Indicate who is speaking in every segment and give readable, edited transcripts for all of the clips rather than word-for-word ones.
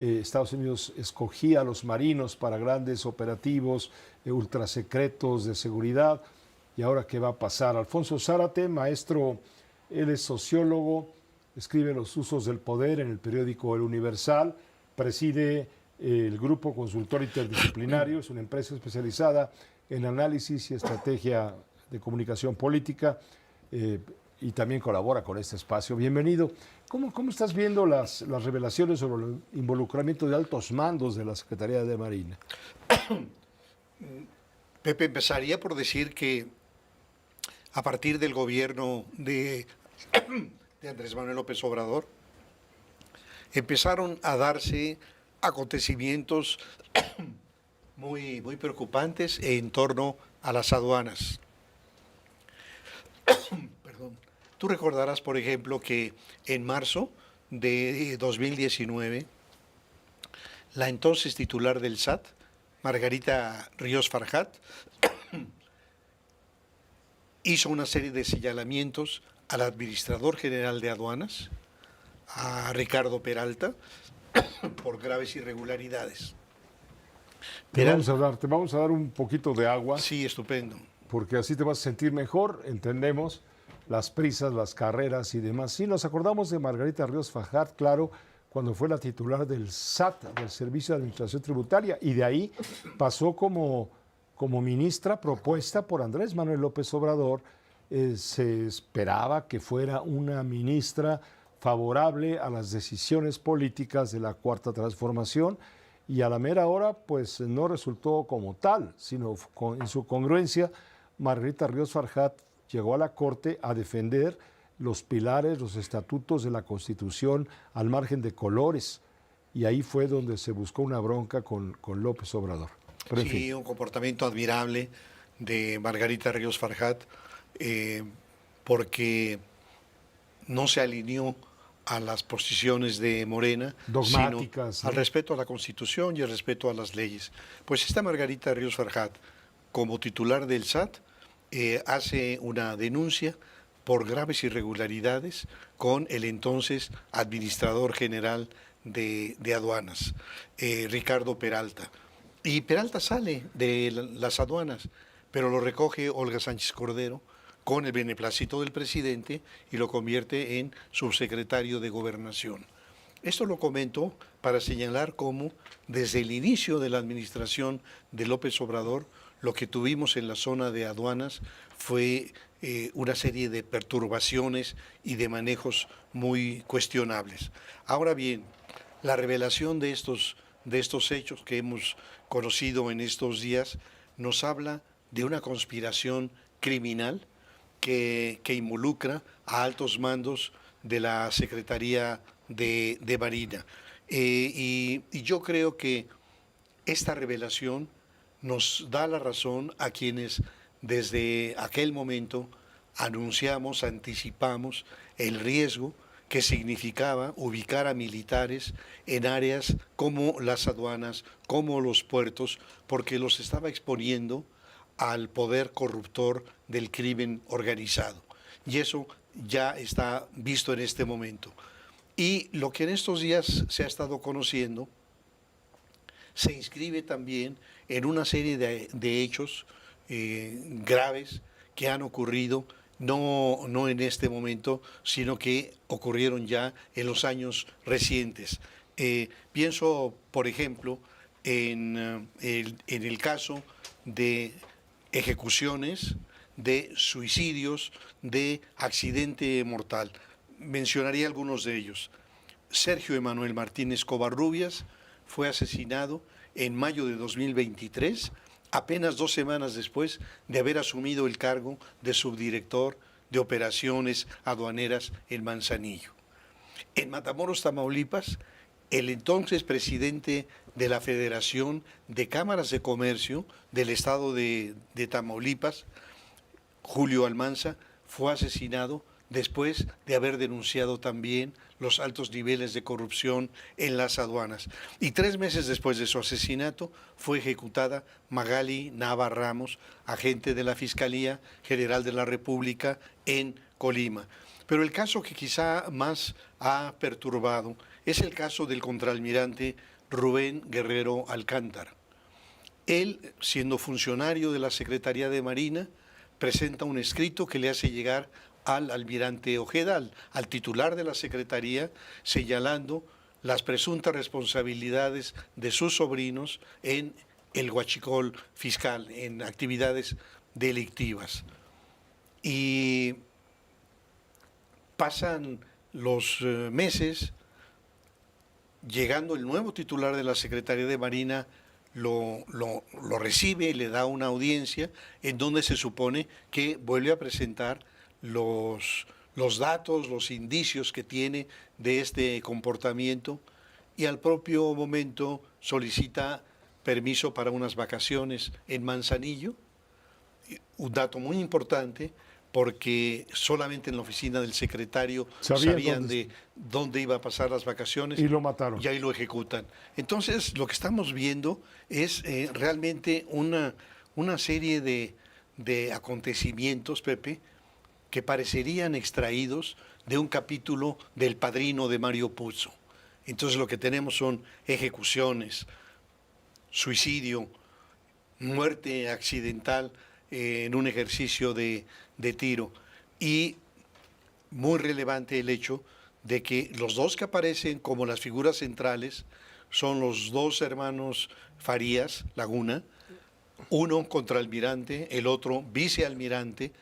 Speaker 1: Estados Unidos escogía a los marinos para grandes operativos ultrasecretos de seguridad. ¿Y ahora qué va a pasar? Alfonso Zárate, maestro, él es sociólogo, escribe Los usos del poder en el periódico El Universal, preside el grupo consultor interdisciplinario, es una empresa especializada en análisis y estrategia de comunicación política y también colabora con este espacio. Bienvenido. ¿Cómo estás viendo las revelaciones sobre el involucramiento de altos mandos de la Secretaría de Marina?
Speaker 2: Pepe, empezaría por decir que a partir del gobierno de Andrés Manuel López Obrador, empezaron a darse acontecimientos muy preocupantes en torno a las aduanas. Perdón. Tú recordarás, por ejemplo, que en marzo de 2019, la entonces titular del SAT, Margarita Ríos Farjat, hizo una serie de señalamientos al administrador general de aduanas, a Ricardo Peralta, por graves irregularidades.
Speaker 1: Te vamos a dar un poquito de agua.
Speaker 2: Sí, estupendo.
Speaker 1: Porque así te vas a sentir mejor, entendemos las prisas, las carreras y demás. Sí, nos acordamos de Margarita Ríos Farjat, claro, cuando fue la titular del SAT, del Servicio de Administración Tributaria, y de ahí pasó como ministra propuesta por Andrés Manuel López Obrador. Se esperaba que fuera una ministra favorable a las decisiones políticas de la Cuarta Transformación, y a la mera hora pues no resultó como tal, sino en su congruencia. Margarita Ríos Farjat llegó a la Corte a defender los pilares, los estatutos de la Constitución al margen de colores, y ahí fue donde se buscó una bronca con López Obrador.
Speaker 2: Pero, sí, en fin, un comportamiento admirable de Margarita Ríos Farjat, porque no se alineó a las posiciones de Morena,
Speaker 1: dogmáticas,
Speaker 2: sino al respeto a la Constitución y al respeto a las leyes. Pues esta Margarita Ríos Farjat, como titular del SAT, hace una denuncia por graves irregularidades con el entonces administrador general de aduanas, Ricardo Peralta. Y Peralta sale de las aduanas, pero lo recoge Olga Sánchez Cordero con el beneplácito del presidente y lo convierte en subsecretario de Gobernación. Esto lo comento para señalar cómo desde el inicio de la administración de López Obrador, lo que tuvimos en la zona de aduanas fue una serie de perturbaciones y de manejos muy cuestionables. Ahora bien, la revelación de estos hechos que hemos conocido en estos días nos habla de una conspiración criminal que involucra a altos mandos de la Secretaría de Marina. Y yo creo que esta revelación nos da la razón a quienes desde aquel momento anunciamos, anticipamos el riesgo que significaba ubicar a militares en áreas como las aduanas, como los puertos, porque los estaba exponiendo al poder corruptor del crimen organizado. Y eso ya está visto en este momento. Y lo que en estos días se ha estado conociendo se inscribe también en una serie de hechos graves que han ocurrido, no en este momento, sino que ocurrieron ya en los años recientes. Pienso, por ejemplo, en el caso de ejecuciones, de suicidios, de accidente mortal. Mencionaría algunos de ellos. Sergio Emanuel Martínez Covarrubias fue asesinado en mayo de 2023, apenas 2 semanas después de haber asumido el cargo de subdirector de operaciones aduaneras en Manzanillo. En Matamoros, Tamaulipas, el entonces presidente de la Federación de Cámaras de Comercio del estado de Tamaulipas, Julio Almanza, fue asesinado después de haber denunciado también los altos niveles de corrupción en las aduanas. Y 3 meses después de su asesinato fue ejecutada Magali Nava Ramos, agente de la Fiscalía General de la República en Colima. Pero el caso que quizá más ha perturbado es el caso del contraalmirante Rubén Guerrero Alcántara. Él, siendo funcionario de la Secretaría de Marina, presenta un escrito que le hace llegar al almirante Ojeda, al titular de la Secretaría, señalando las presuntas responsabilidades de sus sobrinos en el huachicol fiscal, en actividades delictivas. Y pasan los meses, llegando el nuevo titular de la Secretaría de Marina, lo recibe, le da una audiencia en donde se supone que vuelve a presentar los datos, los indicios que tiene de este comportamiento, y al propio momento solicita permiso para unas vacaciones en Manzanillo. Un dato muy importante, porque solamente en la oficina del secretario sabían de dónde iba a pasar las vacaciones.
Speaker 1: Y lo mataron.
Speaker 2: Y ahí lo ejecutan. Entonces, lo que estamos viendo es realmente una serie de acontecimientos, Pepe, que parecerían extraídos de un capítulo del Padrino de Mario Puzo. Entonces, lo que tenemos son ejecuciones, suicidio, muerte accidental en un ejercicio de tiro, y muy relevante el hecho de que los dos que aparecen como las figuras centrales son los dos hermanos Farías Laguna, uno contraalmirante, el otro vicealmirante,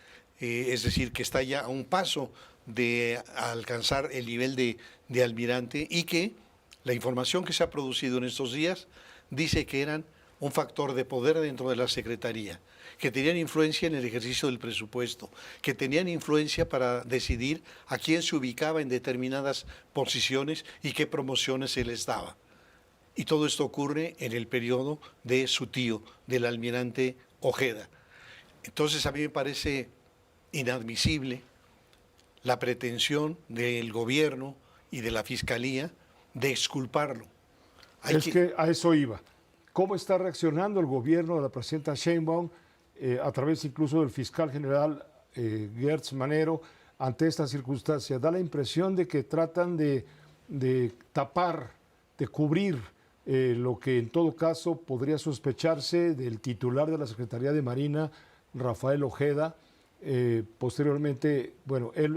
Speaker 2: es decir, que está ya a un paso de alcanzar el nivel de almirante, y que la información que se ha producido en estos días dice que eran un factor de poder dentro de la Secretaría, que tenían influencia en el ejercicio del presupuesto, que tenían influencia para decidir a quién se ubicaba en determinadas posiciones y qué promociones se les daba. Y todo esto ocurre en el periodo de su tío, del almirante Ojeda. Entonces, a mí me parece inadmisible la pretensión del gobierno y de la Fiscalía de exculparlo.
Speaker 1: Que a eso iba. ¿Cómo está reaccionando el gobierno de la presidenta Sheinbaum, a través incluso del fiscal general Gertz Manero, ante esta circunstancia? Da la impresión de que tratan de tapar, de cubrir lo que en todo caso podría sospecharse del titular de la Secretaría de Marina, Rafael Ojeda. Posteriormente, bueno, él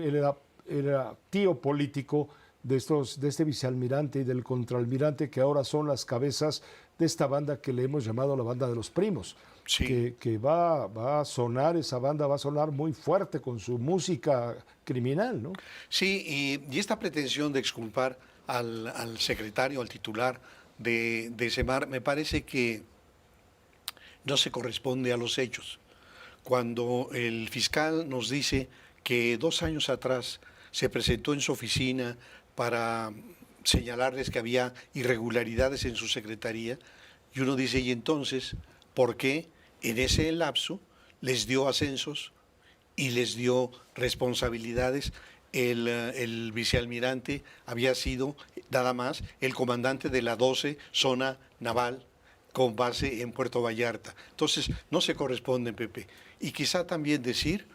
Speaker 1: era tío político de este vicealmirante y del contraalmirante, que ahora son las cabezas de esta banda que le hemos llamado la banda de los primos. Sí. Que va a sonar, esa banda va a sonar muy fuerte con su música criminal, ¿no?
Speaker 2: Sí, y esta pretensión de exculpar al secretario, al titular de SEMAR, me parece que no se corresponde a los hechos. Cuando el fiscal nos dice que 2 años atrás se presentó en su oficina para señalarles que había irregularidades en su secretaría, y uno dice, ¿y entonces por qué en ese lapso les dio ascensos y les dio responsabilidades? El vicealmirante había sido nada más el comandante de la 12 Zona Naval con base en Puerto Vallarta. Entonces, no se corresponden, Pepe. Y quizá también decir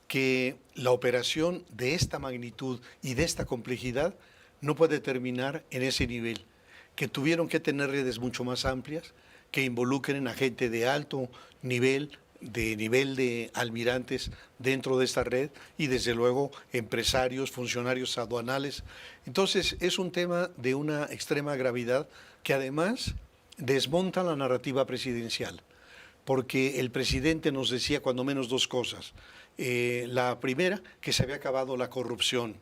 Speaker 2: que la operación de esta magnitud y de esta complejidad no puede terminar en ese nivel, que tuvieron que tener redes mucho más amplias, que involucren a gente de alto nivel de almirantes dentro de esta red, y desde luego empresarios, funcionarios aduanales. Entonces es un tema de una extrema gravedad que además desmonta la narrativa presidencial, porque el presidente nos decía cuando menos 2 cosas. La primera, que se había acabado la corrupción.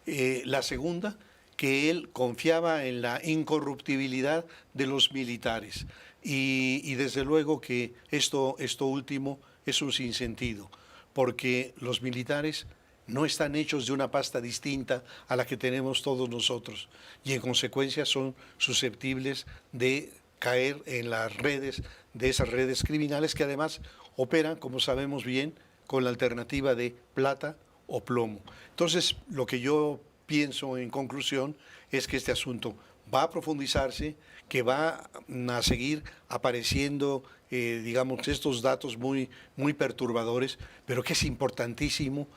Speaker 2: La segunda, que él confiaba en la incorruptibilidad de los militares. Y desde luego que esto último es un sinsentido, porque los militares no están hechos de una pasta distinta a la que tenemos todos nosotros, y en consecuencia son susceptibles de caer en las redes de esas redes criminales, que además operan, como sabemos bien, con la alternativa de plata o plomo. Entonces, lo que yo pienso en conclusión es que este asunto va a profundizarse, que va a seguir apareciendo, digamos, estos datos muy perturbadores, pero que es importantísimo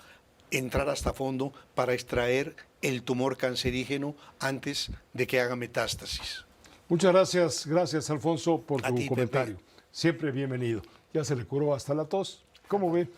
Speaker 2: entrar hasta fondo para extraer el tumor cancerígeno antes de que haga metástasis.
Speaker 1: Muchas gracias Alfonso por
Speaker 2: A
Speaker 1: tu
Speaker 2: ti, Pepe.
Speaker 1: comentario. Siempre bienvenido. Ya se le curó hasta la tos. ¿Cómo ve?